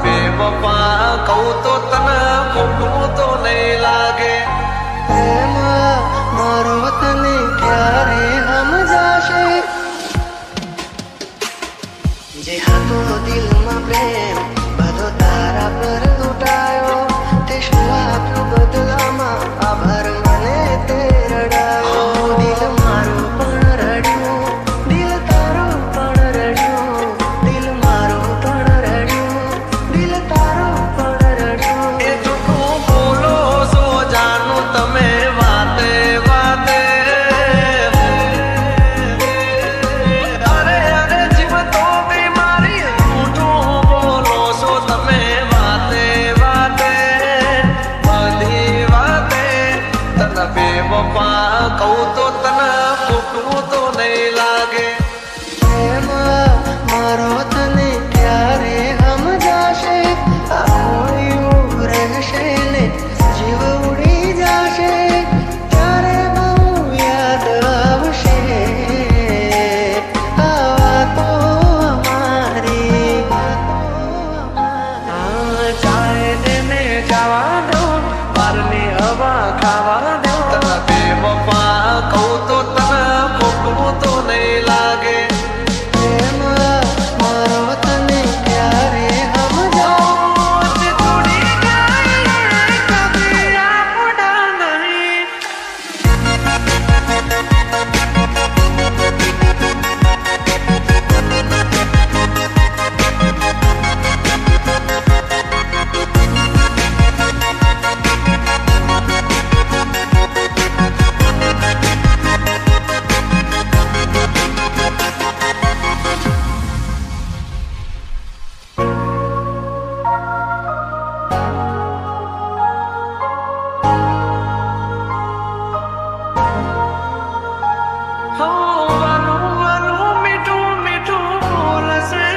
बेवफा कहूँ तो तना खोटू तो नहीं लागे प्रेम मारो तने क्यारे हम जाशे जे हाथो दिल में प्रेम बधो तारा पर लुटायो ते शुरुआत बदला मा आभार मने ते रडायो दिल मारो पण रड्यो दिल तारो पण रड्यो दिल मारो पण रड्यो दिल तारो पण रड्यो ए झूठું બોલો સો જાનું તમે વાતે વાતે અરે અરે જીવ તો બીમારી झूठું બોલો સો તમે વાતે વાતે બધી વાતે તને બેવફા કહું તો તને ખોટું તો નહીં લાગે પ્રેમ મારો તને ક્યારે હમ જાશે આખો રહેશે ને જીવ ઉડી જાશે ત્યારે બહુ યાદ આવશે આ વાતો અમારી ચાય દેને જવા દો બારની હવા ખાવા દો તને બેવફા કહું તો તને ખોટું તો નહીં લાગે પ્રેમ મારો તને ક્યારે હમ જાશે થોડી ગઈ કભી આપડા નહીં વાલું વાલું મીઠું મીઠું બોલશે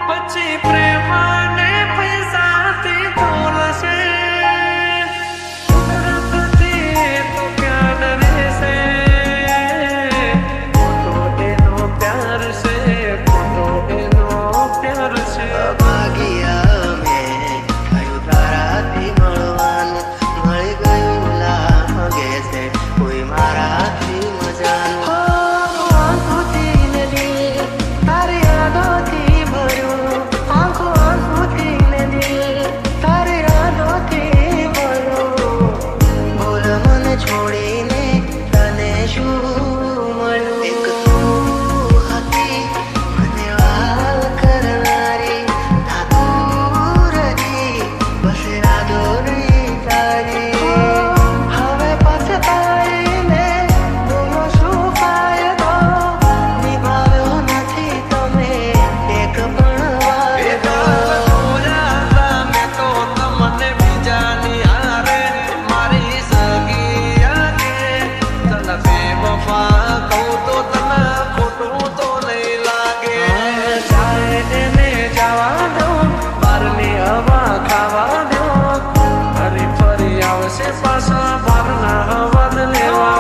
પછી પ્રેમને પૈસાથી તોલશે કુદરતથી તો પ્યાર રહેશે ખોટો એનો પ્યાર છે ખોટો એનો પ્યાર છે ભાગ્યા મેં થયું તારાથી મળવાનું મળી ગયું લાગે છે કોઈ મારાથી મજાનું આંખોથી ને દિલ તારી યાદોથી ભર્યું આંખોથી ને દિલ તારી યાદોથી ભર્યું બોલ મને છોડીને તને શું મળ્યું એક તું હતી મને વાલ કરનારી ના તું રહી બસ યાદોની તારી હવે પછતાઈને બોલો શું ફાયદો નિભાવ્યો નથી તમે એક પણ વાયદો મેં તો તમને બીજાની હારે મારી સગી આગે તને બેવફા કહું તો તને ખોટું તો નહીં લાગે ચાય દેને જવા દો બારની હવા ખાવા દો ફરી ફરી આવશે પાછા બારના હવા લેવા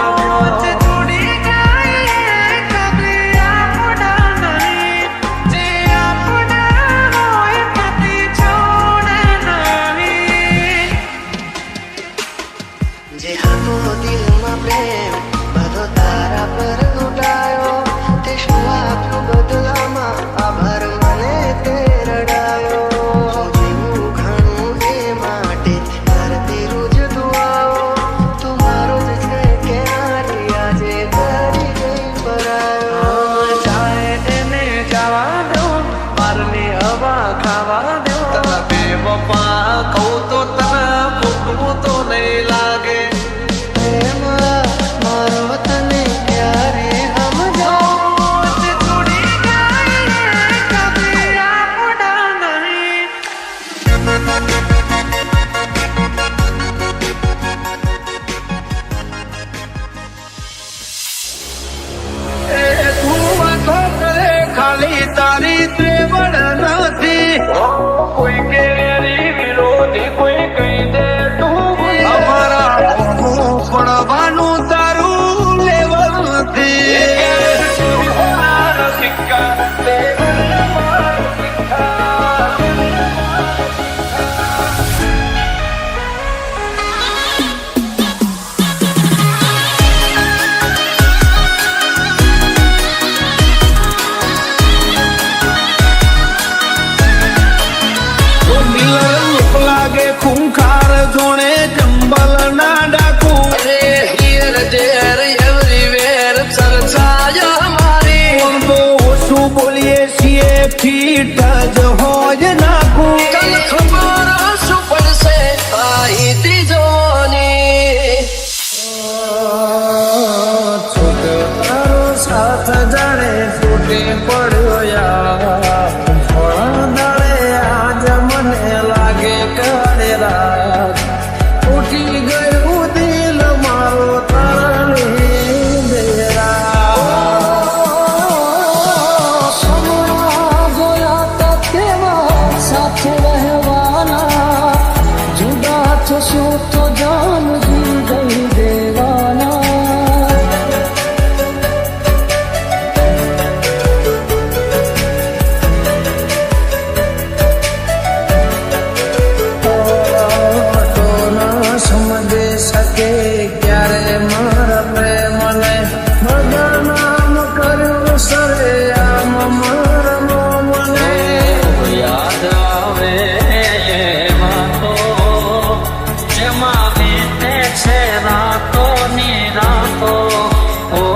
તૂટી પડ્યો યાર થોડા દાડે આજ મને લાગે કરે રાત તૂટી ગયું દિલ મારો તારી બેરા સમા જોયા તો કેવા સાથે રહેવાના જુદા થશું તો જાન દઈ દેવાના શકે ક્યારે મારા પ્રેમને બદનામ કર્યું સરે આમ મારનો મને યાદ આવે વાતો જેમાં વીતે છે રાતો ની રાતો ઓ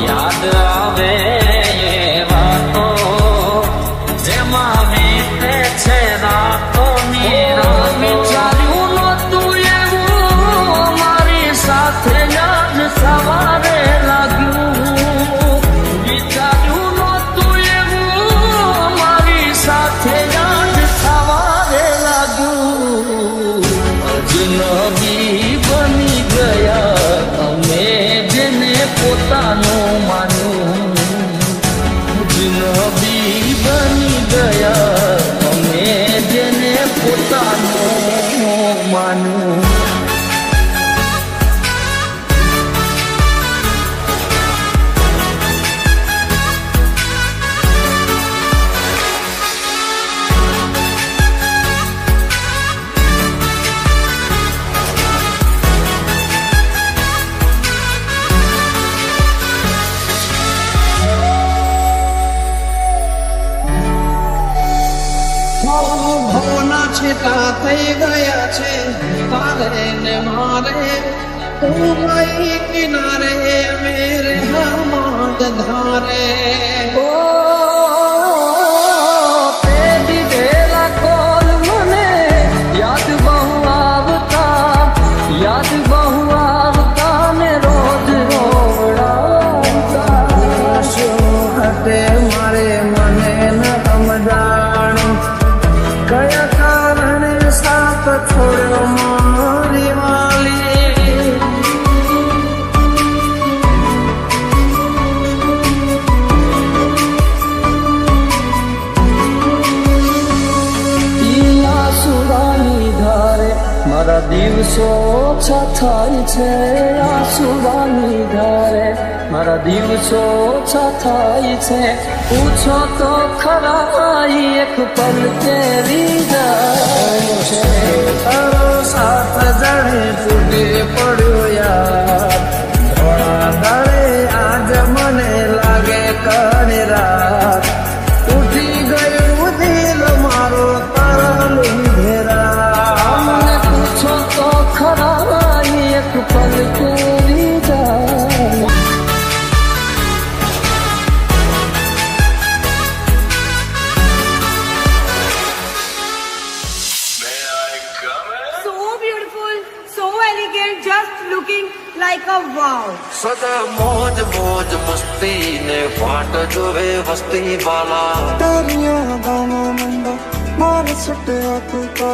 યાદ આવે વાતો જેમાં વીતે છે રાતો ની રાતો વિચાર્યું નહોતું એવું મારી સાથે યાદ સવારે લાગ્યું વિચાર્યું નહોતું એવું મારી સાથે યાદ સવારે લાગ્યું અજનબી બની ગયા અમે જેને પોતાનું માન્યું અજનબી બની ગયા અમે જેને પોતાનું માન્યું ભવના છેટા થઈ ગયા છે તારે ને મારે ઉમઈ કિનારે મેરે હમાદ ધારે ઓ તે દીધેલા કોલ મને યાદ બહુ આવતા ને રોજ રોવડાવતા શું હટે મારે મને ન સમજાણું કયા કારણે સાથ છોડ્યો મારી વાલી આસુરાની ધારે મારા દિવસો ઓછા થાય છે આસુરાની ધારે મારા દિવસો ઓછા થાય છે પૂછો તો ખરા એક પલ કેરી જાય છે તારો સાથ જાણે તૂટી પડ્યો યાર થોડા દાડે આજ મને લાગે કરે રાત તૂટી ગયું દિલ મારો તારા લીધેરા મને પૂછો તો ખરા એક પલ કેરી જાય So beautiful, so elegant, just looking like a wow. સદા મોજ મોજ મસ્તી ને ફાટ જોવે વસ્તી વાલા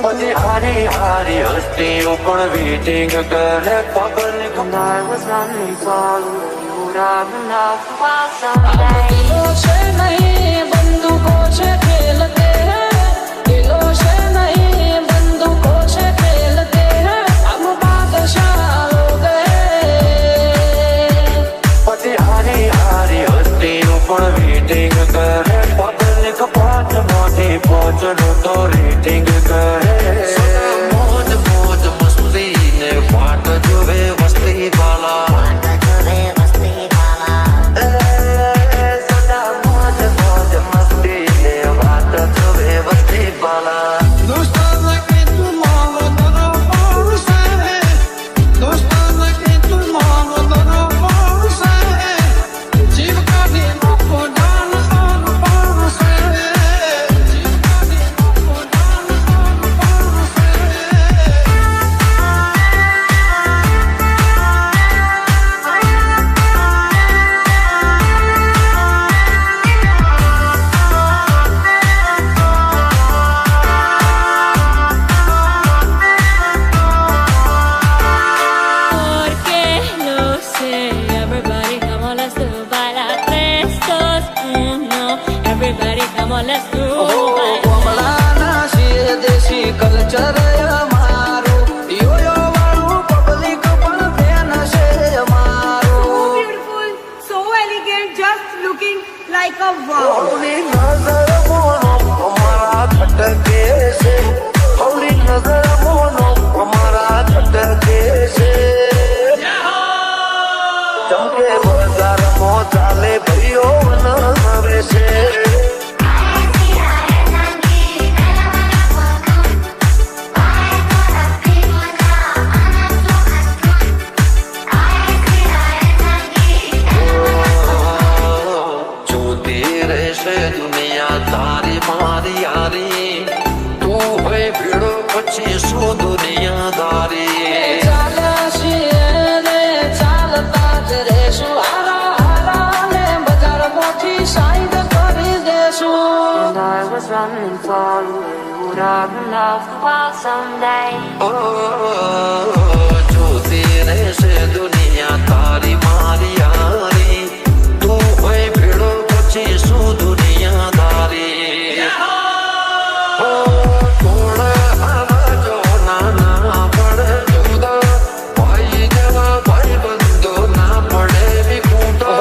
પછી હારી હારી હસ્તીઓ પણ વેટિંગ કરે પબ્લિક દિલો છે નહીં બંદૂકો છે ખેલતે હૈ દિલો છે નહીં બંદૂકો છે ખેલતે હૈ હમ બાદશાહ હો ગયે પછી હારી હારી હસ્તીઓ પણ વેટિંગ કરે પબ્લિક પાંચ મોટી પહોંચનું તો રેટિંગ કરે મોજ મોજ મસ્તી ને ફાટ જોવે વસ્તી વાલા ચમકે બજારમાં ચાલે ભાઈઓ નવે છે દુનિયા તારી મારી યારી તું હોય ભીડો પછી શું દુનિયાદારી ચાલ્યા છીએ રે ચાલતા જ રહેશું હારા હારા ને બજાર મોટી સાઈડ કરી દેશું. And I was running for you. Would have loved while someday. જોતી રહેશે દુનિયા તારી મારી યારી તું હોય ભીડો પછી શું દુનિયાદારી થોડે આવાજો નાના પડે જુદા ભાઈ જેવા ભાઈ બંધો ના પડે વિખૂટો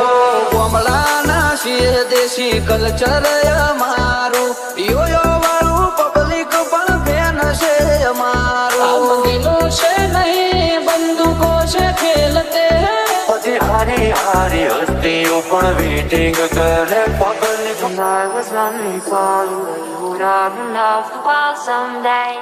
કોમલાના છીએ દેશી કલ્ચર અમારું યોયો વાળું પબ્લિક પણ ફેન છે અમારું. દિલો છે નહીં બંદૂકો છે ખેલતે પછી હારી હારી હસ્તીઓ પણ વેટિંગ કરે public And I was running for you. Would have loved while someday.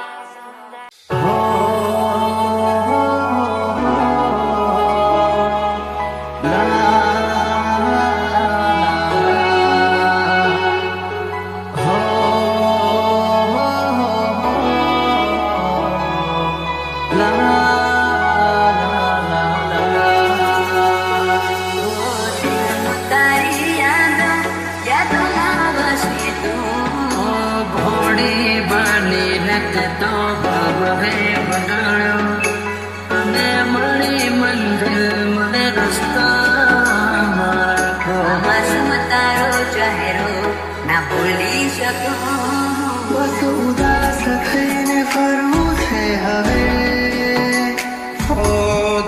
તારી યાદોમાં વસી તું ઘોડી બાની નકતો ભાવે બગાડ્યો અને મળી મંદિર મને રસ્તા માસૂમ તારો ચહેરો ના ભૂલી શકું. બસ ઉદાસ થઈને ફરવું છે હવે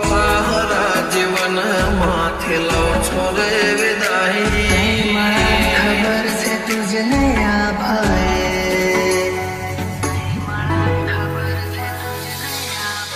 તારા જીવન માથે લો છો રે વિદાય ખબર છે તુજને આ ભાઈ ખબર છે તુજને આ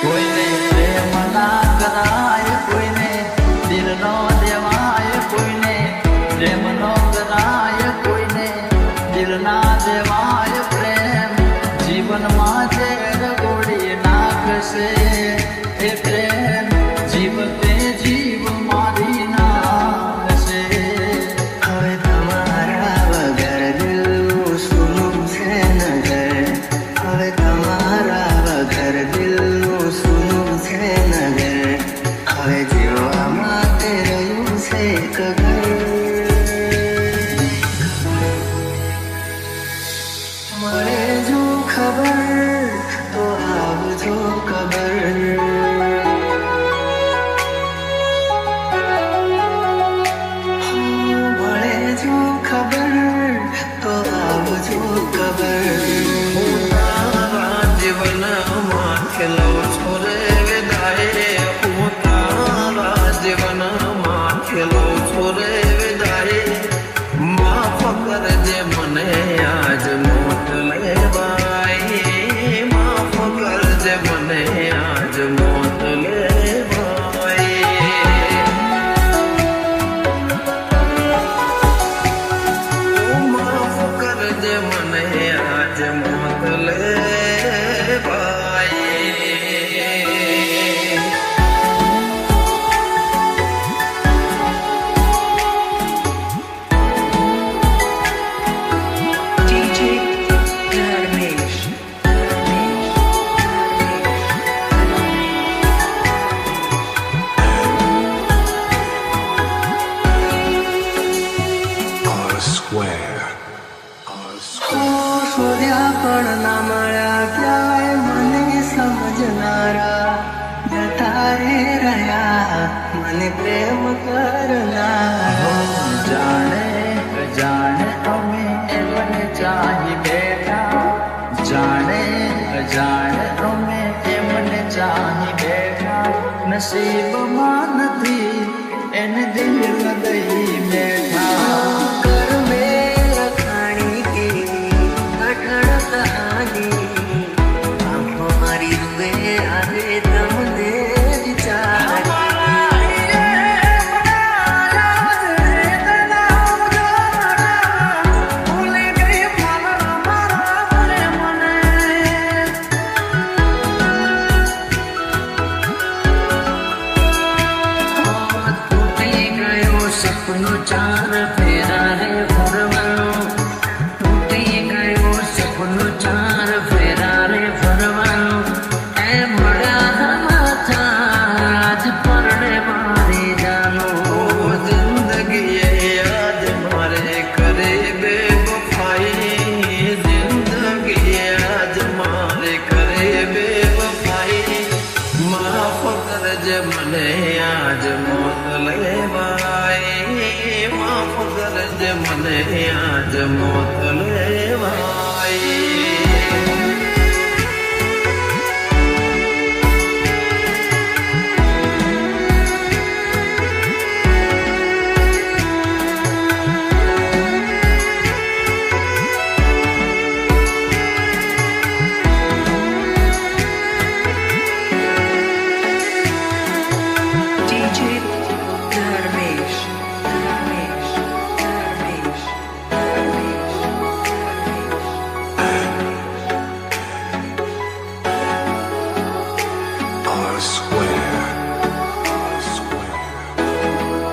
કોઈને પ્રેમ ના કરાય કોઈને દિલ નો દેવાય કોઈને પ્રેમ નો કરાય કોઈને દિલ ના દેવાય પ્રેમ જીવનમાં ઝેર ગોળી નાખશે એ પ્રેમ જીવતે જીવ મારી નાખશે. હવે તમારા વગર દિલનું સૂનું છે નગર હવે તમારા વગર દિલનું સૂનું છે નગર હવે જીવવા માટે રહ્યું છે એક ઘર મળે જો ખબર તો આવજો ખબર મળે જો ખબર તો આવજો ખબર તારા જીવન માથે લો છો રે વિદાય હું તારા જીવન માથે લો છો રે વિદાય માફ કરજે મને આજ મોત લેવાય માફ કરજે મને આજ મોત લેવાય માફ કરજે મને આજ મોત લેવાય DJ Dharmesh શોધ્યા પણ ના મળ્યા ક્યાંય મને સમજનારા જતા રે રહ્યા મને પ્રેમ કરનારા જાણે જાણે અમે એમને ચાહી બેઠા નસીબમાં નથી એને દિલ લગઈ બેઠા ઘર મેં લખાણી કે કઠણ કહાની આંખો મારી રૂબે આજે તમને વિચાર સપનું ચાર ફેરા રે ફરવાનું તૂટી ગયું સપનું ચાર ફેરા રે ફરવાનું એ મળ્યા માથા આજ પરણે મારી જાનો જિંદગી યાદ મારે કરે બેવફાઈ જિંદગી યાદ મારે કરે બેવફાઈ માફ કરજે મને આજ મોત લેવાય માફ કરજે મને આજ મોત લેવાય DJ Dharmesh, Dharmesh, Dharmesh, Dharmesh, R square. R square.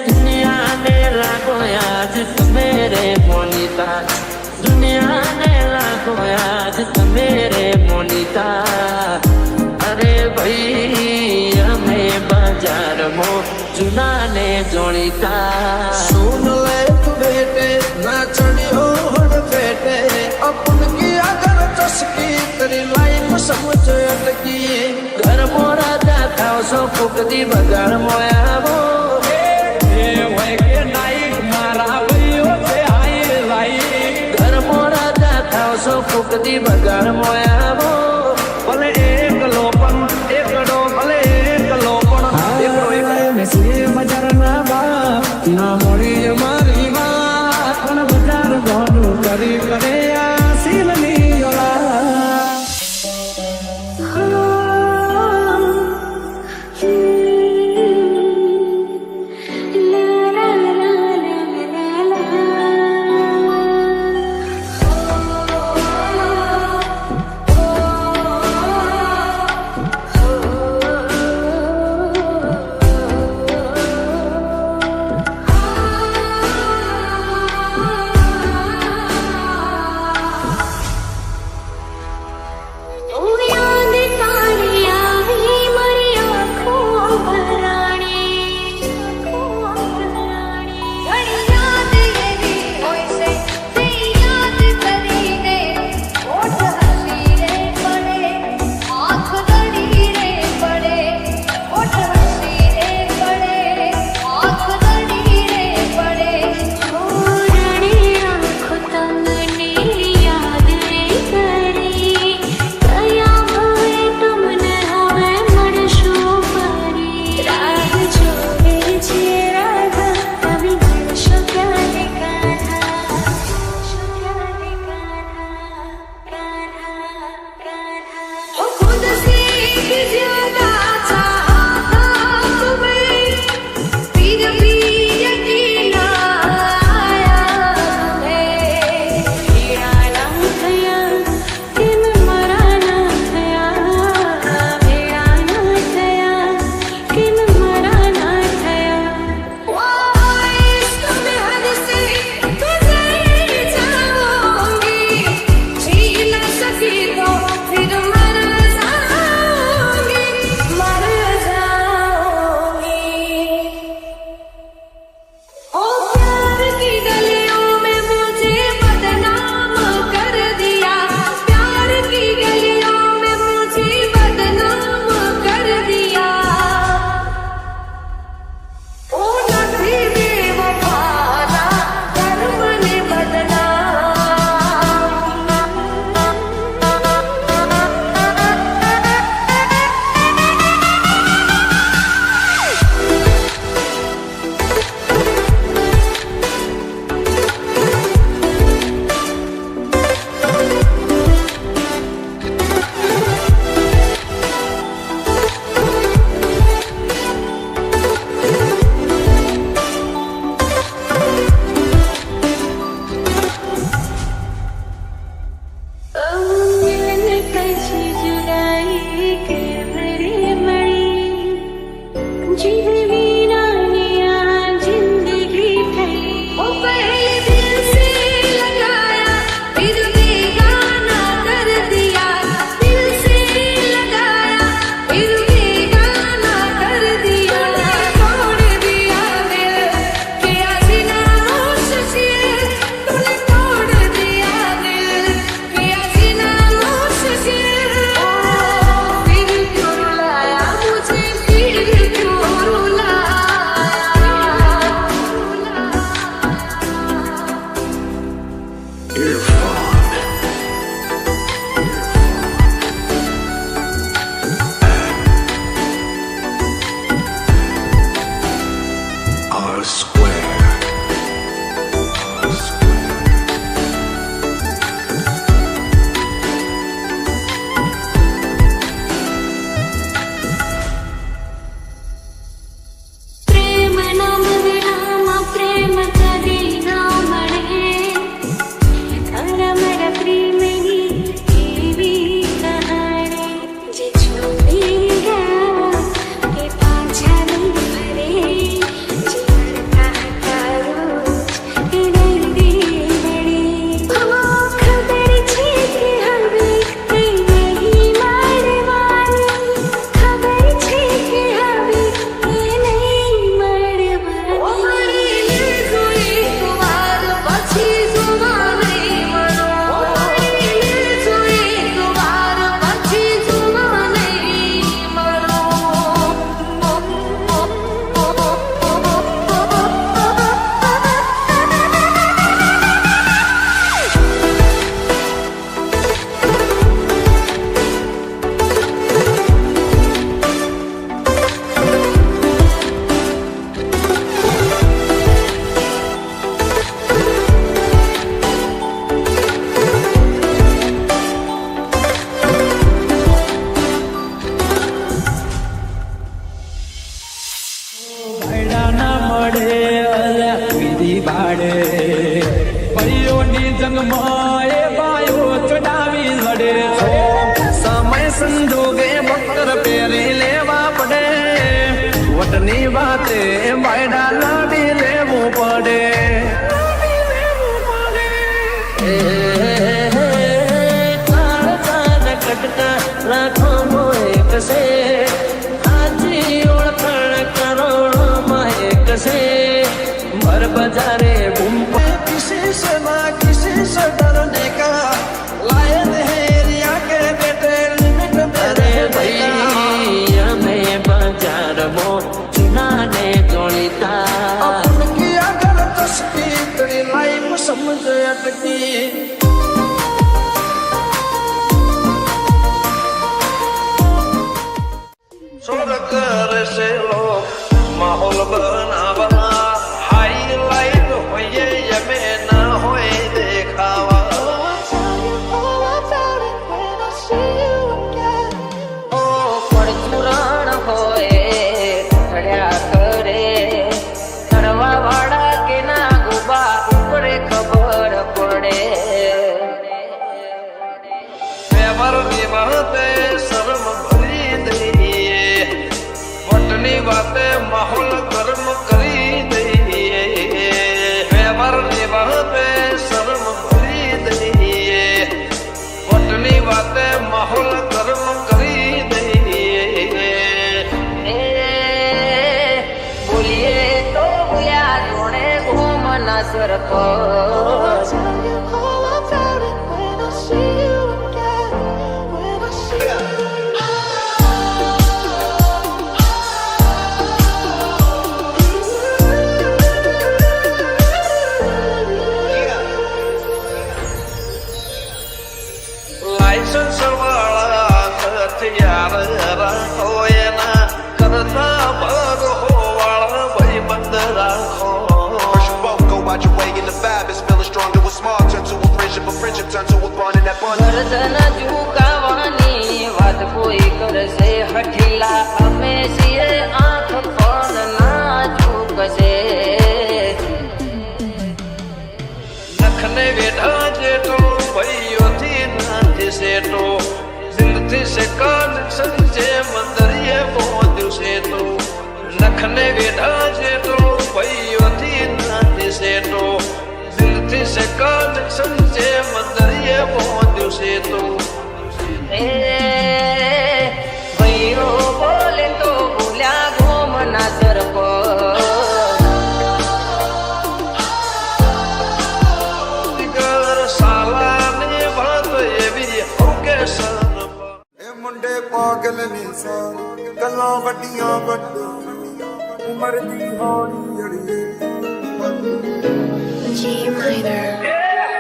दुनिया ने लागो आज मेरे मोनिता दुनिया ने लागो आज मेरे मोनिता अरे भाई हमें बाजार मो चुना ने जोड़ीता सुन ले तू बेटे ना चढ़ियो हड़ बेटे अपन की अगर चस्की तेरी लाइफ समझ अटकी घर मोरा जाता सो फुकदी बगाड़ मोया वो घर मोरा जाता सो फुकदी बगाड़ मोया वो भले एक लोपन एकड़ो भले एक लोपन एकड़ो एक बजार ना बा ना मोड़ी मारी बात पण बजार गोडू करी करे आ सीलनी योला La la la la la la. વાતે બાયડા લાડી લેવું પડે. કટકા રાખો એક છે આજી ઓળખાણ કરોડમાં એક છે ભર બજારે બૂમ કિસી સે ના કિસી સે ડરને કા લાયન હે રિયા કે બેટે લિમિટ મેરે ભૈયા અમે બજારમાં ચુનાને જોડીતા અપન કી અગર તસ્કી તેરી લાઈફ સમજ અટકી. કરે છે લોક માહોલ બનાવવા હાઈલાઈટ હોઈએ અમે ના હોય દેખાવા. ઓ પડચુરણ હોય ચડ્યા કરે ચડવા વાળા કે ના ગુબા ઉપરે ખબર પડે. વ્યવહારની વાતે શરમ ભરી દઈએ વટની વાતે માહોલ ગરમ કરી દઈએ. વ્યવહારની વાતે શરમ ભરી દઈએ વટની વાતે માહોલ ગરમ કરી દઈએ. બોલીએ તો બોલ્યા જોડે ઘૂમ ના સરપંચ. લાયસન્સ વાળા હથિયાર રાખો એના કરતા ભરો વાળા ભાઈબંધ રાખો. First you both go out your way and the vibe is feeling stronger with small turn to a friendship turn to a bond and that bond. ગરદન ઝુકાવાની વાત કોઈ કરશે હઠીલા અમે છીએ આંખ પણ ના ઝૂકશે. નખને વેઢા જેટલો ભાઈઓથી નથી સેટો જિંદગી સે કનેક્શન જે મંદરિયે પહોંચ્યું છે તો નખને વેઢા જેટલો ભાઈઓથી નથી સેટો જિંદગી સે કનેક્શન જે મંદરિયે પહોંચ્યું છે તો. ભાઈઓ બોલે તો બોલ્યા ઘૂમ ના સરપંચ. સાલાની વાત એવી ઓકે સર ਇਹ ਮੁੰਡੇ ਪਾਗਲ ਨੇ ਸਾਰੇ ਗੱਲਾਂ ਵੱਡੀਆਂ ਵੱਡੇ ਉਮਰ ਦੀ ਹੌਲੀ ਅੜੀਏ G minor.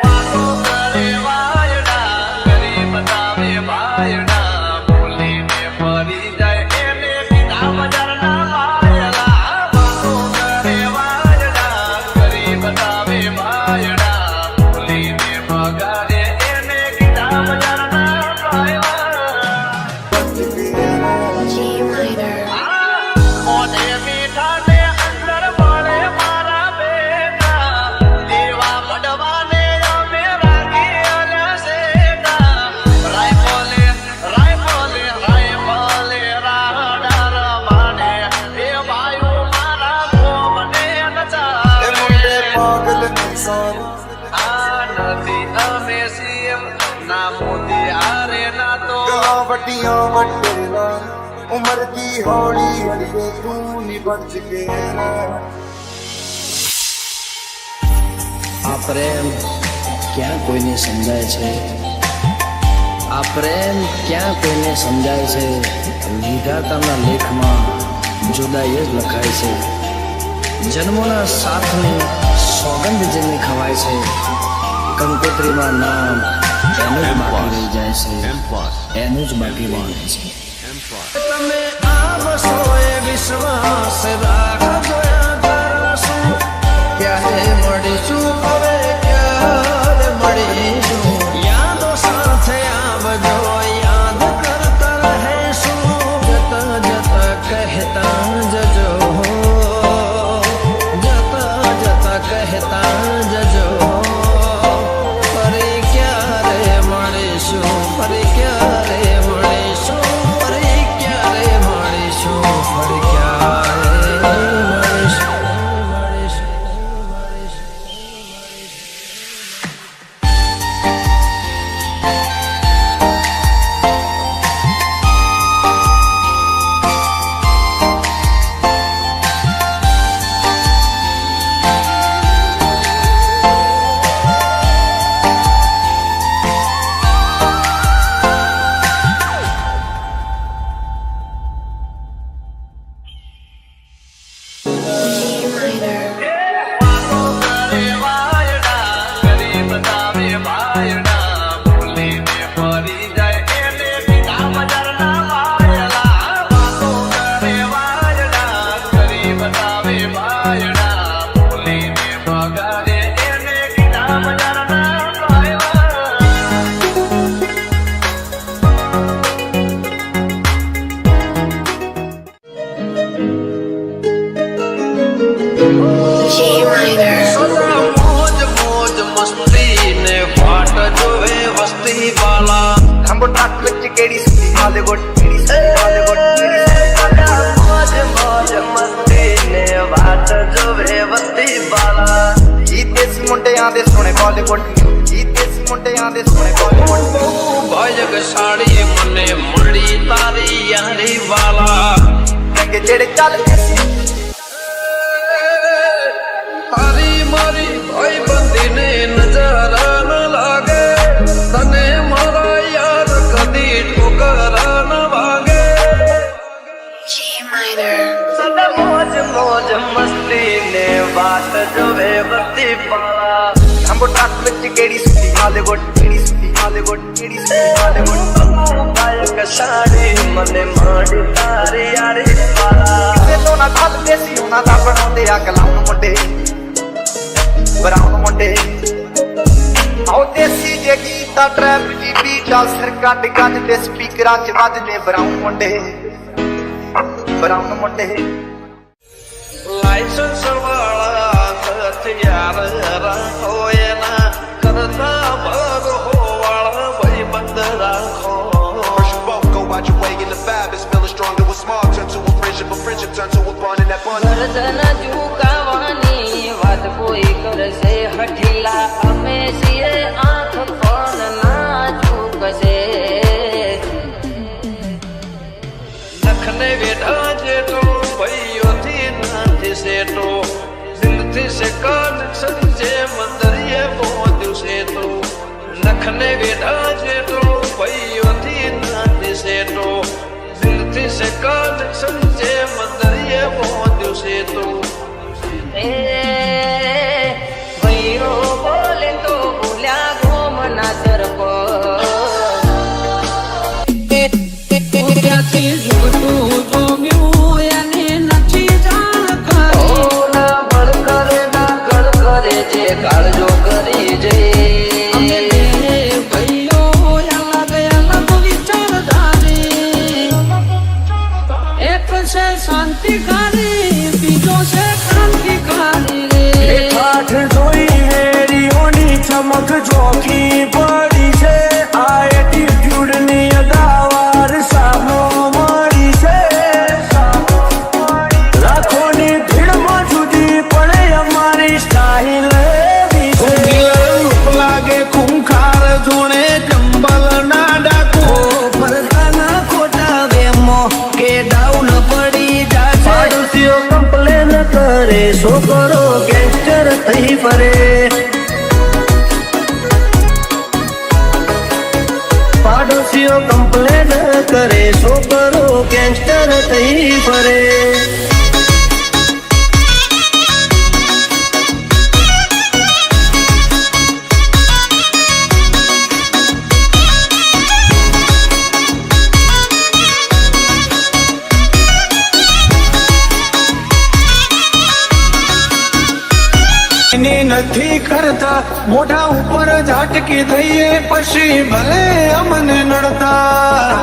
વાતો કરે વાયડા કરી બતાવે ભાયડા બોલીને ફરી જાય એને કીધા બજારના વાયડા. વાતો કરે વાયડા કરી બતાવે ભાયડા બોલીને ભગાડે એને કીધા બજારના વાયડા. G minor. મોઢે મીઠા ને અંદર મળે મારા બેટા દેવા પડવાને અમે રાખી અલ્યા સેટા. રાયફોલે રાડા રમાડે એ વાયુ મારા ગોમને ਇਹ નચાવે. ਮੁੰਡੇ ਪਾਗਲ ਨੇ ਸਾਰੇ આ નથી અમે સીએમ ના મોદી હારે ના તો ਗੱਲਾਂ ਵੱਡੀਆਂ ਵੱਡੇ ਨਾਲ ਉਮਰ ਦੀ ਹੌਲੀ ਅੜੀਏ ਤੂੰ ਨਹੀਂ ਬਚ ਕੇ ਰਹਿ. આ પ્રેમ ક્યાં કોઈને સમજાય છે? આ પ્રેમ ક્યાં કોઈને સમજાય છે? વિધાતાના લેખમાં જુદાઈ જ લખાય છે. જન્મોના સાથની સોગંદ જેને ખવાય છે કંકોત્રીમાં નામ એનું જ બાકી રહી જાય છે, એનું જ બાકી રહી જાય છે. તમે આવશો એ વિશ્વાસ રાખજો કરશું. ક્યારે મળીશું હવે ક્યારે મળીશું યાદો સાથે આવજો યાદ કરતા રહેશું. જતા જતા કહેતા જજો જતા જતા કહેતા જજો ફરી ક્યારે મળીશું ફરી ક્યારે મળીશું ફરી ક્યારે મળીશું ફરી ક્યારે મોજ મોજ મસ્તી ને વાત જોવે વસ્તી વાલા દેસી મુંਡਿਆਂ ਦੇ ਸੋਹਣੇ ਬਾਲੀਵੁੱਡ ਦੇਸੀ ਮੁੰਡਿਆਂ ਦੇ ਸੋਹਣੇ ਬਾਲੀਵੁੱਡ ભાજક સાડી મને મળી તારી યારી વાલા ਰੰਗੇ ਜਿਹੜੇ ਚੱਲਦੇ ਸੀ તારી મારી ભાઈ બંધીને નજર ન લાગે તને મારા યાર કદી ઠોકર ન વાગે સદા મોજ મોજ મસ્તી ને વાત જોવે વસ્તી પાલા ਅੰਬੋ ਟਰੱਕ ਵਿੱਚ ਕਿਹੜੀ ਸੁੱਤੀ ਹਾਲੀਵੁੱਡ ਕਿਹੜੀ ਸੁੱਤੀ ਹਾਲੀਵੁੱਡ ਕਿਹੜੀ ਸੁੱਤੀ ਹਾਲੀਵੁੱਡ ભાજક સાડી મને મળી તારી યારી વાલા ਕਿਸੇ ਤੋਂ ਨਾ ਖੱਲਦੇ ਸੀ ਉਹਨਾਂ ਦਾ ਬਣਾਉਂਦੇ ਆ ਕਲਾਮ ਮੁੰਡੇ ਬਰਾਉਨ ਮੁੰਡੇ ਆਓ ਦੇਸੀ ਜੇ ਗੀਤਾ ਟਰੈਪ ਦੀ ਬੀਟਾ ਸਿਰ ਕੱਢ ਗੱਜ ਤੇ ਸਪੀਕਰਾਂ 'ਚ ਵੱਜਦੇ ਬਰਾਉਨ ਮੁੰਡੇ લાયસન્સ વાળા હથિયાર રાખો એના કરતા ભગો વાળા ભાઈબંધ રાખો First you both go out your way and the vibe is feeling stronger with small turn to a friendship turn to a bond and that bond ગરદન ઝુકાવાની વાત કોઈ કરશે હઠીલા અમે છીએ આંખ પણ ના ઝુકશે નખને વેઢા જેટલો ભાઈઓથી નાથી સેટો દિલથી સે કનેક્શન જે મંદરીએ પહોંચ્યું છે તો નખને વેઢા જેટલો ભાઈઓથી નાથી સેટો દિલથી સે કનેક્શન જે મંદરીએ પહોંચ્યું છે તો એ ભાઈઓ બોલે તો ભૂલ્યા ગોમના સરપ ના બળ કરે ના કળ કરે જે કાળજો કરી જઈ શાંતિકારી બીજો છે ક્રાંતિકારી રે ઠાઠ જોઈ હેરીઓની ચમક ચોખી પડી છે આ એટીટ્યુડની અદાવાર સામો મળી છે લાખોની ભીડમાં જુદી પડે અમારી સ્ટાઇલ એવી છે રૂપ લાગે ખૂંખાર જોણે ચંબલ ના ડાકુ ફરતાના ખોટા વેમો કે ડાઉન પડી જાશે પાડોશીઓ કમ્પ્લેન કરે છોકરો ગેંગસ્ટર થઈ ફરે પાડોશીઓ કમ્પ્લેન કરે છોકરો ગેંગસ્ટર થઈ ફરે નથી કરતા મોઢા ઉપર ઝાટકી થઈએ પછી ભલે અમને નડતા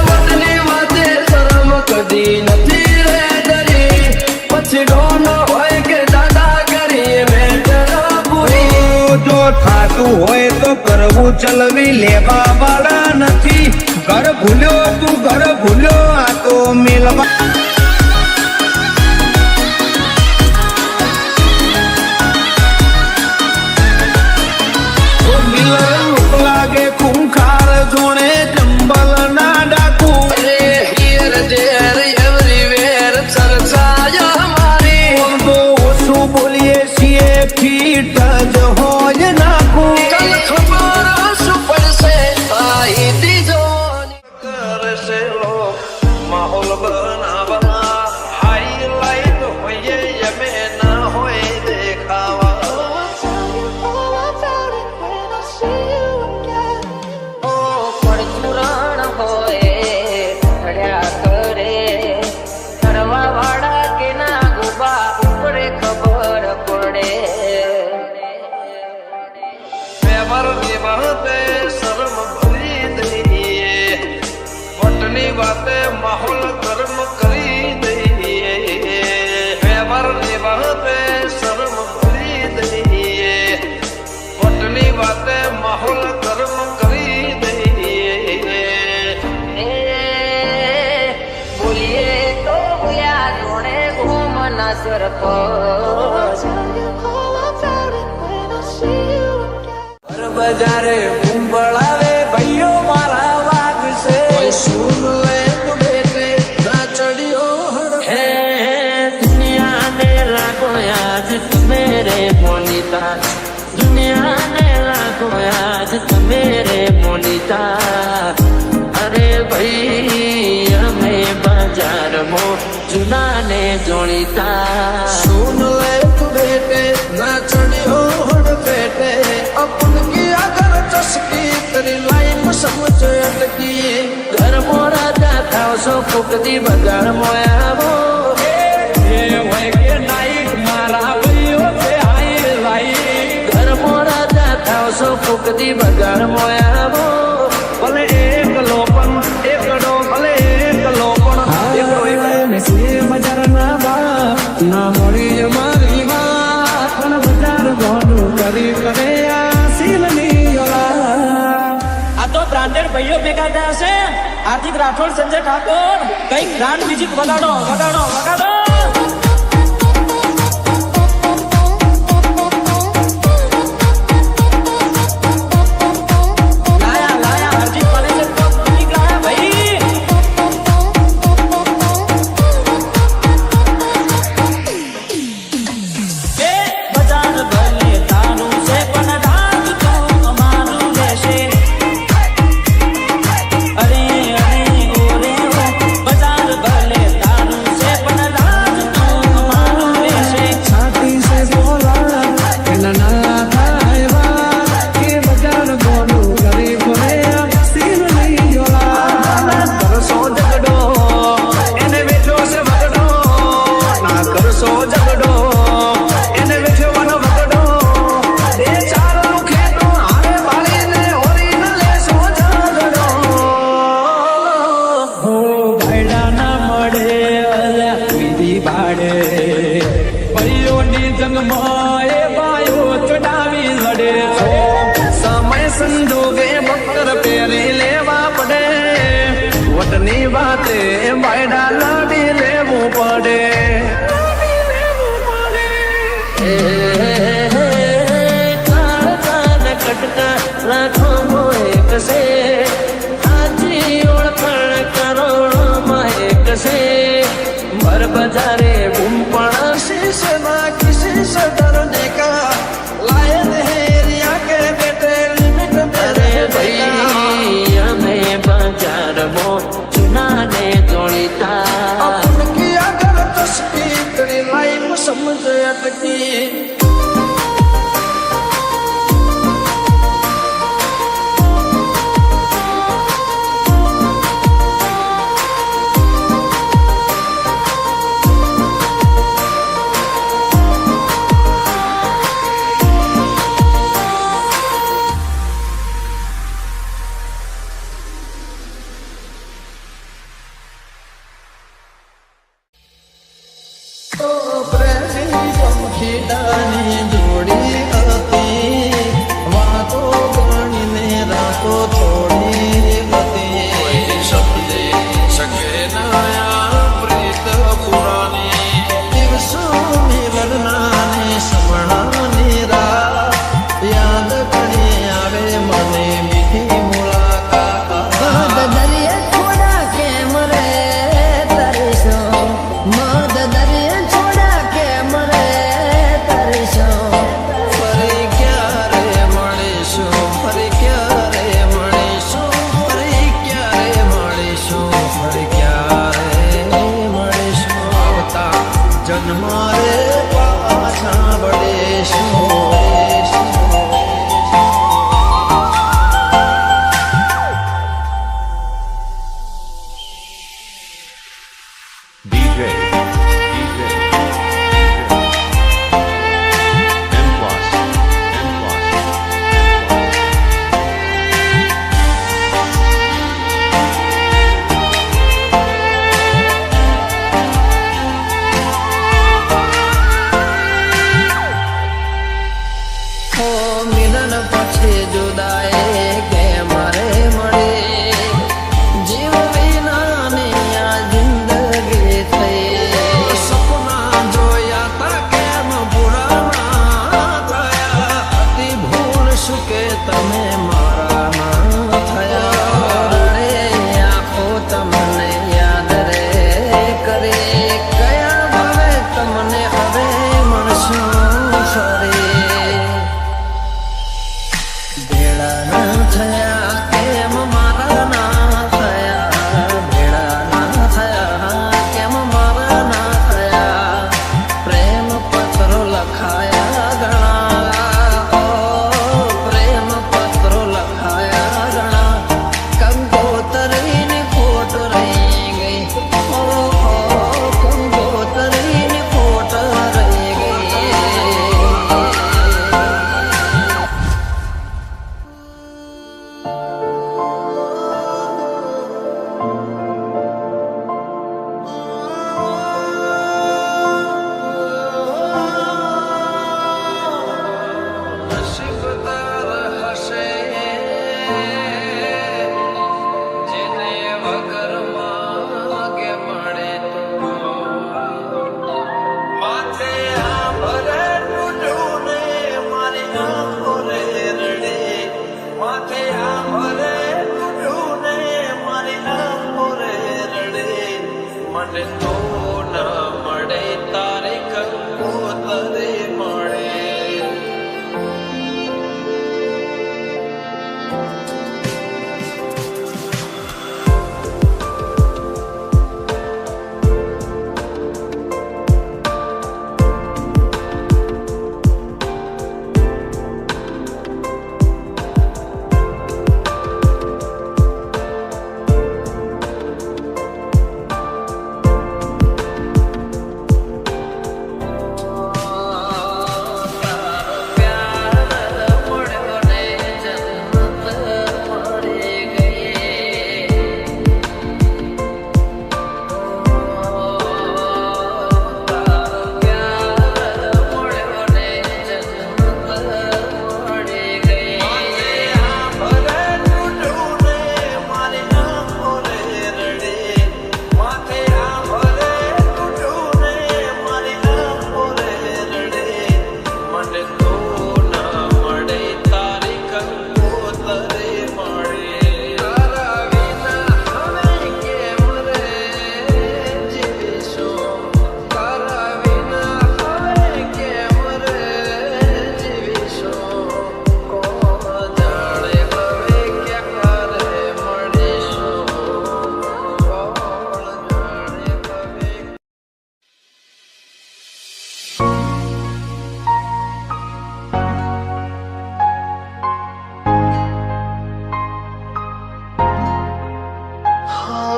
વતની વાતે શરમ કદી નથી રે ડરી પછી ડોન હોય કે દાદાગીરી મેટર પૂરી જો થાતું હોય તો કરવું ચલવી લેવા વાળા નથી ઘર ભૂલ્યો તું ઘર ભૂલ્યો આ તો મિલવા લાગે ખૂંખાર જોણે ચંબલ ના ડાકુ હિયર ધેર એવરીવેર ચર્ચાય અમારી તો ઓછું બોલીએ છીએ ફીટ જ હોય નાખું કલ ખબર શું પડશે માહિતી જોવાની કરશે લોક માહોલ બનાવવા કરતો બજારે કુંભળાવે ભાઈઓ મારા વાગશે સુન લે બેટે ના ચડ્યો હે દુનિયા ને રાખો આજ મેરે મોનિતા દુનિયા ને રાખો આજ મેરે મોનિતા અરે ભાઈ અમે બજારમાં જૂના ને જોડીતા सुन ले तू बेटे ना चढ़ियो बेटे अपन की अगर चस्की तेरी लाइफ समझ अटकी ઘર મોરા જાતા સો ફૂકતી બગાડ મોયાવો એ હોય કે નાઈટ મારા ભાઈઓ છે હાઈ લાઈ ઘર મોરા જાતા સો ફૂકતી બગાડ મોયાવો ભલે એક લોપન એકડો ભલે એક લોપન એકડો એક બજાર ના બા ના મળી મારી વાત પણ બજાર ગોડું કરી કરે આ સીલની ઓલા આ તો બ્રાન્ડેડ ભાઈઓ ભેગા થયા છે. હાર્દિક રાઠોડ, સંજય ઠાકોર, કઈક બ્રાન્ડ મ્યુઝિક વગાડો વગાડો વગાડો. લાયા લાયા હાર્દિક પાલેકર તો મ્યુઝિક લાયા ભાઈ. એ બજાર ભલે તારું છે પણ રાજ તો અમારું રહેશે. અરે અરે ઓરે ઓ બજાર ભલે તારું છે પણ રાજ તો અમારું રહેશે. છાતી સે બોલા કે ના થાય વાત કે બજાર ગોડું કરી કરે આ સીલની ઓલા કરશો ઝગડો એને વેઠો છે વગડો ના કરશો ઝગડો એને વેઠવાનો વગડો બે ચાર ખેતો હારે બાળીને ઓરી ન લેશો ઝગડો હો ભાઈડા ના મળે અલ્યા કીધી ભાડે ભાઈઓની જંગમાં એ બાયો ચડાવી લડે છો સમય સંજોગે બકર પહેરી લેવા પડે વટની વાતે બાયડા લાવી લેવું પડે કટકા રાખો એક છે હાજી ઓળખાણ કરોડમાં એક છે ભર બજારે બૂમ પણ શીશ ના કિસીશ ડરને કા લાયન હે રિયા કે બેટે લિમિટ મેરે ભાઈ અમે બજારમાં જૂના ને જોડીતા अपन की अगर चस्की तेरी लाइफ समझ अटकी મધ દરિયા છોડા કે મરે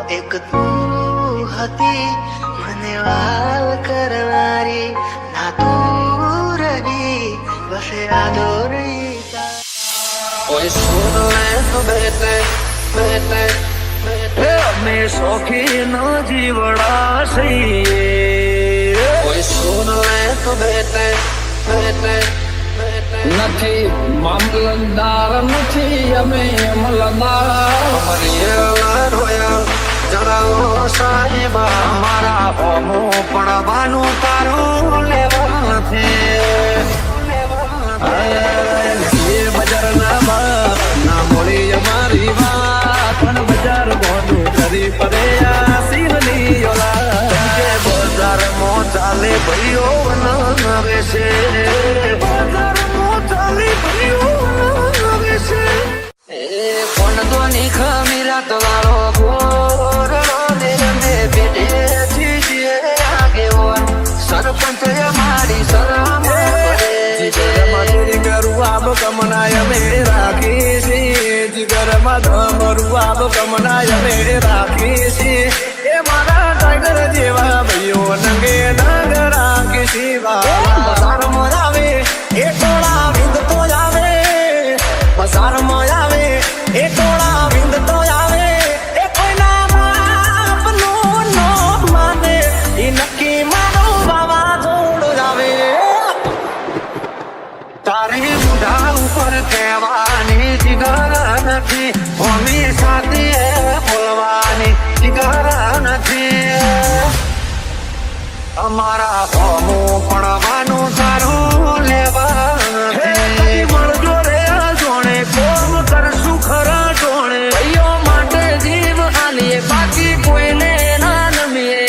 એક તું હતી મને વાલ કરનારી ના તું રહી બસ યાદો રહી ઓય સુન લે તો બેતે બેતે બેતે અમે શોખીન જીવડા છીએ ઓય સુન લે તો બેતે બેતે નથી મામલતદાર નથી અમે અમલદાર અમારી રોયા જણાવો સાહેબા મારા હોમો પડવાનું તારું લેવા નથી બજારના ના મોડી અમારી વાત પણ બજાર મોટું કરી પડે આ શિવની ઓલા બજારમાં ચાલે ભાઈઓ આવે છે બજારમાં ચાલે ભાઈઓ આવે છે એ કોણ તો ની ખમીરા તો વાળો સરપંચ મારી સલામ કમનાય અમે રાખી છીએ જીગરમાં ધમરું આબ કમનાય અમે રાખી છીએ એ મારા ટાઈગર જેવા ભાઈઓ નંગે નંગ રાખી શિવા બજારમાં આવે એ ટોળા વિંદ તો આવે બજારમાં આવે એ ટોળા વિંદ તો આવે એ કોઈના બાપનું ન માને એ નક્કી મારો વાવાઝોડું આવે તારી બુઢા ઉપર કહેવાની જીગર નથી હોમી સાથે બોલવાની જીગર નથી અમારા હોમું પડવાનું તારું લેવા મળજો રે જોણે કોમ કરશું ખરા જોણે ભાઈઓ માટે જીવ હાલીએ બાકી કોઈને ના નમીએ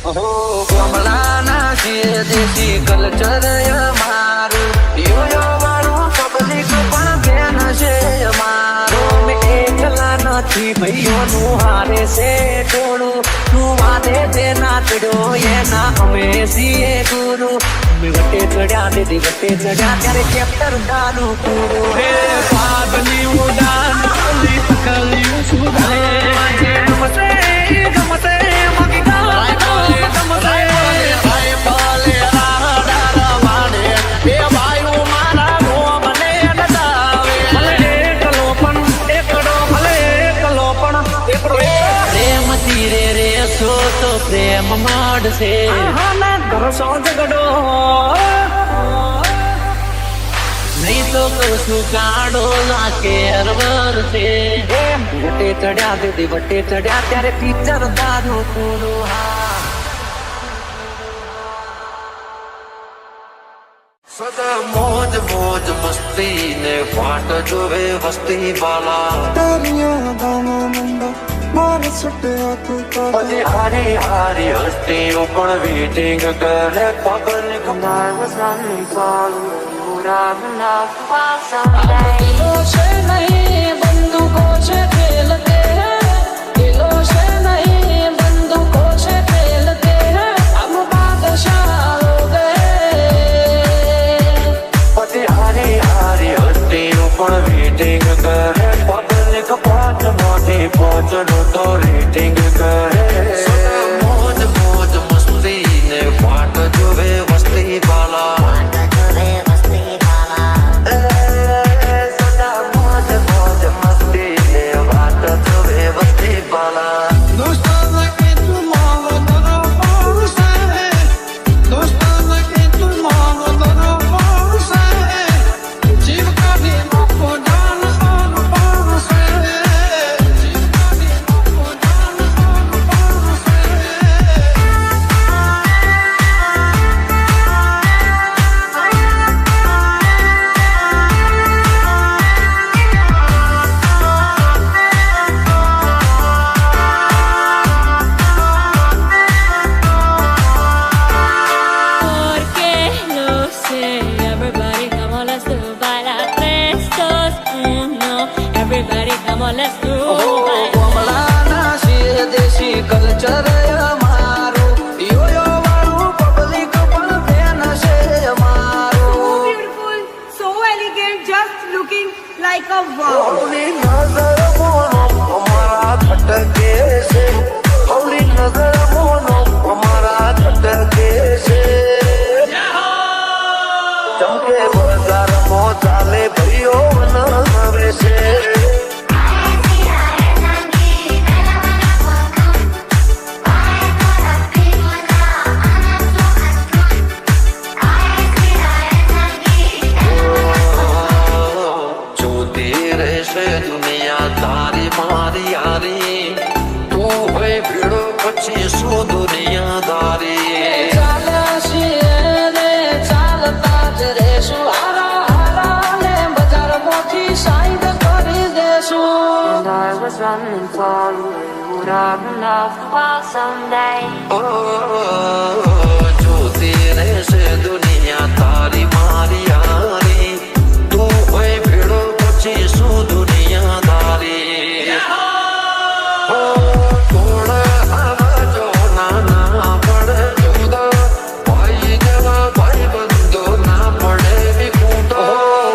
કમલાના છીએ દેશી કલ્ચર અમારું યોયો વાળું પબ્લિક પણ બેન છે અમારું એકલા નથી ભાઈઓનું હારે છે ટોળું તું વાદે તે નાચડ્યો એના અમે છીએ ગુરુ અમે વટે ચડ્યા દીદી વટે ચડ્યા ત્યારે કેપ્ટર ઉડાનું પૂરું હે પાદની ઉડાન કલિયું સુધારે ગમતે ગમતે મગી પ્રેમ માંડશે ઘરસો ઝઘડો નહીં તો કશું કાઢો ના કેર વરસે વટે ચડ્યા દીદી વટે ચડ્યા ત્યારે પિક્ચર દારૂ થોડું સદા મોજ મોજ મસ્તી ને વાટ જોવે વસ્તી વાલા તારીਆਂ ਦਾਣਾ ਮੁੰਡਾ ਮਾਰ ਸੁੱਟਿਆ ਤੂੰ પછી હારી હારી હસ્તીઓ પણ વેટિંગ કરે public And I was running for you. Would have enough for someday. दिलों से नहीं बंदूकों से खेलते हैं, दिलों से नहीं बंदूकों से खेलते हैं, हम बादशाह हो गए। પછી હારી હારી હસ્તીઓ પણ વેટિંગ કરે પબ્લિક પાંચ મોટી પહોંચનો તો રેટિંગ કરે મોજ મોજ મસ્તી ને વાટ જોવે વસ્તી વાલા સદા મોજ મોજ મસ્તી ને વાટ જોવે વસ્તી વાલા दोस्ताना के तुम मांगो तेरा पार से दोस्ताना के तुम मांगो तेरा पार से जीव का भी मुझको जान आन पार से जीव का भी मुझको जान आन पार से Porque no sé, everybody come on, let's do baila 3, 2, 1. Everybody come on, let's do baila. કમળાના શિર દેશી કલ્ચર અમારું યોયો વાળું પબ્લિક પણ ફેન છે So અમારું beautiful, so elegant, just looking like a wow. હવલી નજર મોનો અમારા ખટકે છે હવલી નજર મોનો અમારા ખટકે છે ચમકે બજારમાં ચાલે ભાઈઓ નવે છે જોતી રહેશે દુનિયા તારી મારી યારી તું હોય ભીડો પછી શું દુનિયાદારી ચાલ્યા છીએ ને ચાલતા જ રહેશું, હારા હારા ને બજારમાંથી સાઈડ કરી દેશું. And I was running for you. Would have enough for someday. ઓ જોતી રહેશે દુનિયા તારી મારી યારી તું હોય ભીડો પછી શું દુનિયાદારી કોણ આવાજો નાના પડે જુદા ભાઈ જેવા ભાઈ બંધો ના પડે વિખૂટો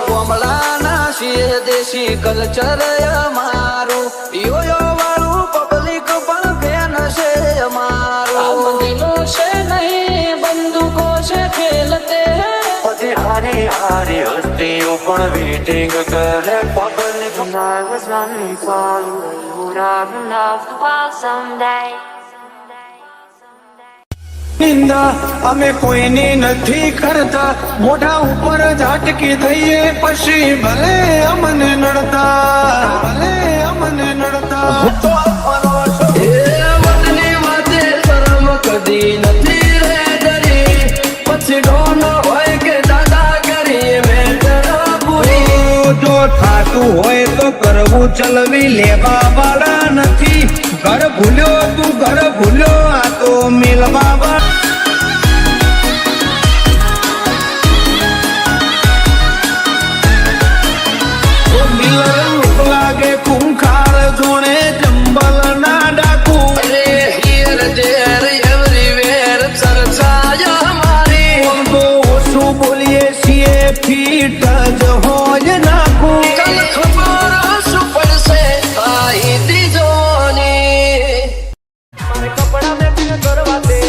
કમળાના શિર દેશી કલ્ચર અમારું યોયો વાળું પબ્લિક પણ ફેન છે हम અમારું दिलों से नहीं बंदूकों से खेलते हैं, પછી હારી હારી હસ્તીઓ પણ વેટિંગ કરે public And I was running for you. Would have enough for someday. નિંદા અમે કોઈની નથી કરતા મોઢા ઉપર ઝાટકી દઈએ પછી ભલે અમને નડતા એ વતની વાતે શરમ કદી નથી રે ડરી પછી ડોન હોય કે દાદાગીરી મેટર પૂરી જો થાતું હોય તો કરવું ચલવી લેવા વાળા નથી ઘર ભૂલ્યો તું ઘર ભૂલ્યો આ તો મિલવા વાળા મિલર લાગે ખૂંખાર જોણે જંબલ ના ડાકુ અરે હિયર ધેર એવરીવેર ચર્ચા અમારી તો ઓછું બોલીએ છીએ ફીટ જ હોય નાખું કલ ખબર શું પડશે આઈ ત્રીજોની મારે કપડા મેં કરવા દે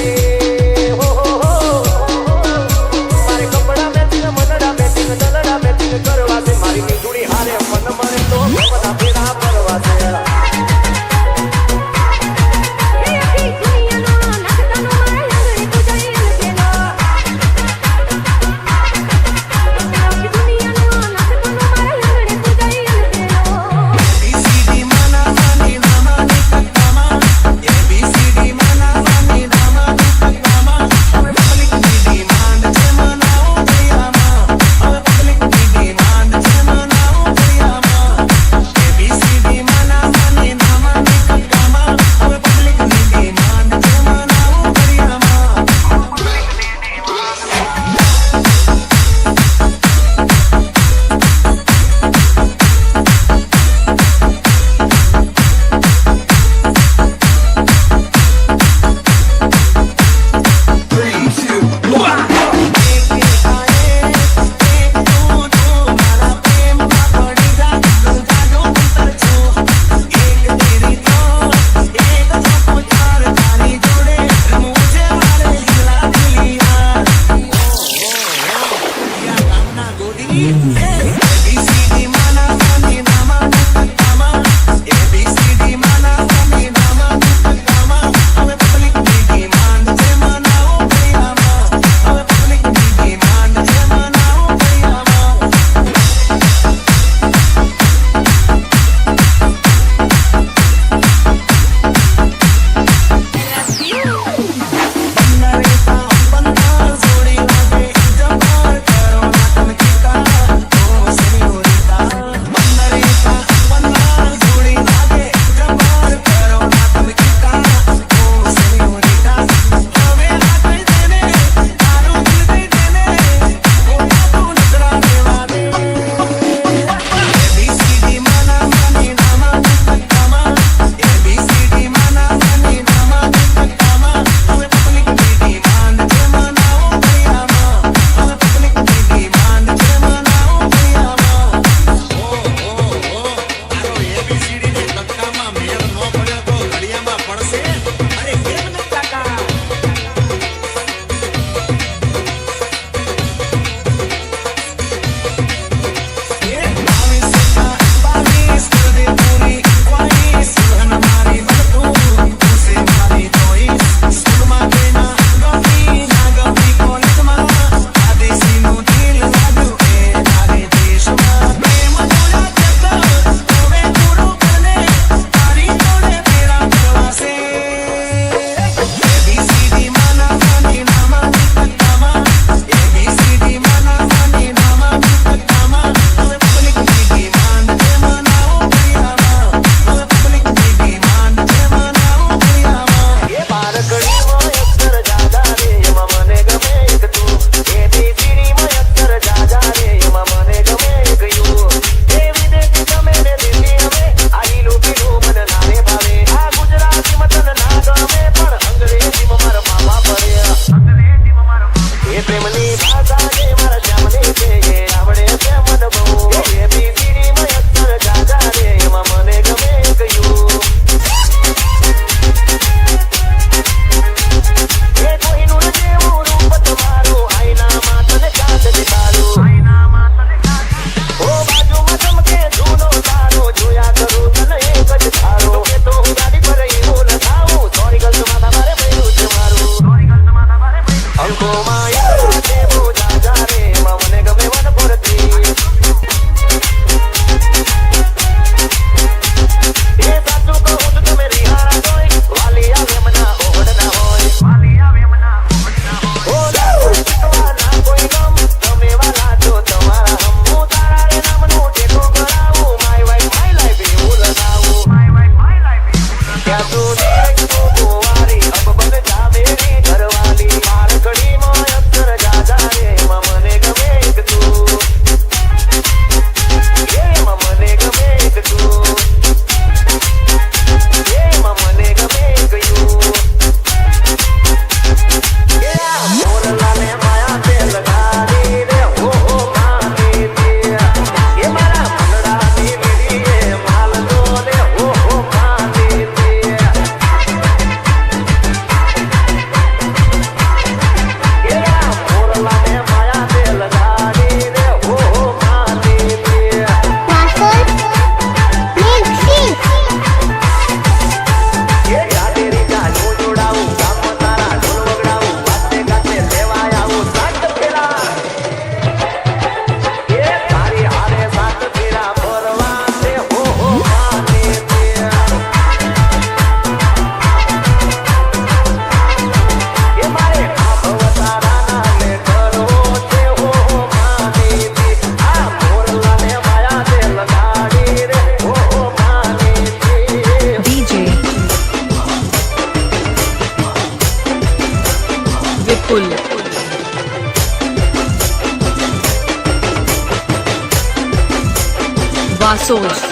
સોજ.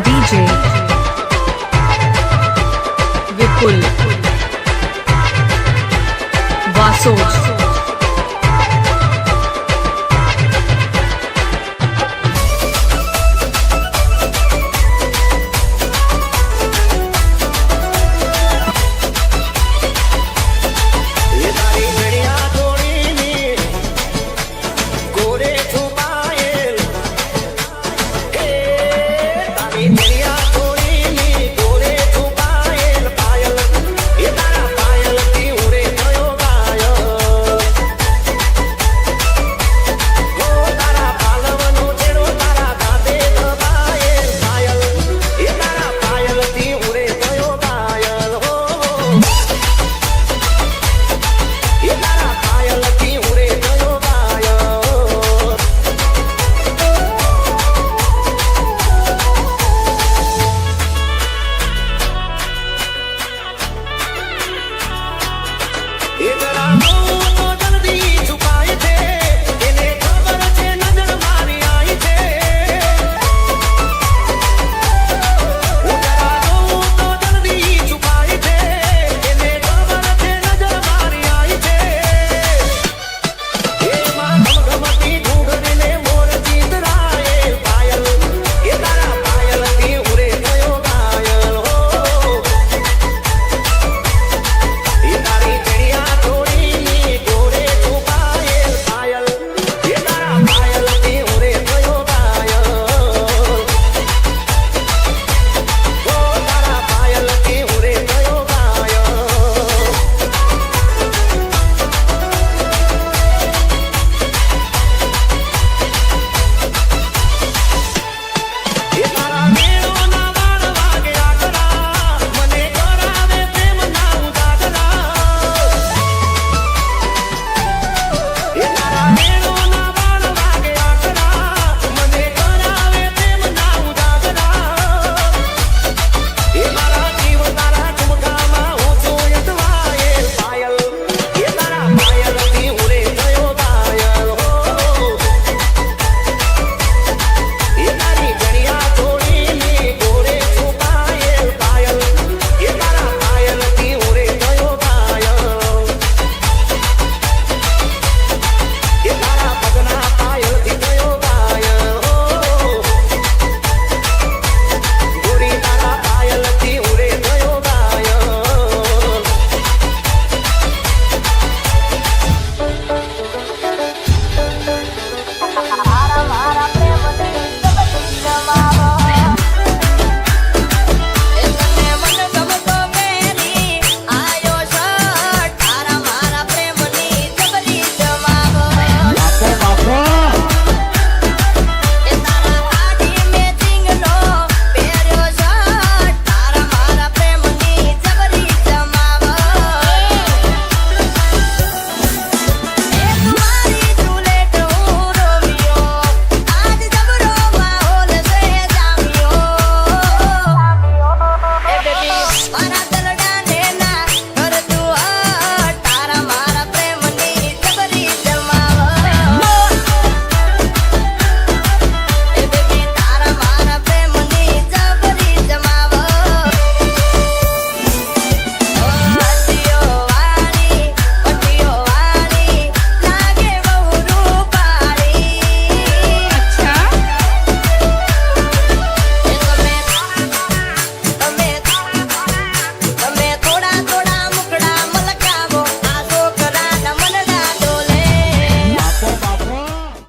DJ Vipul.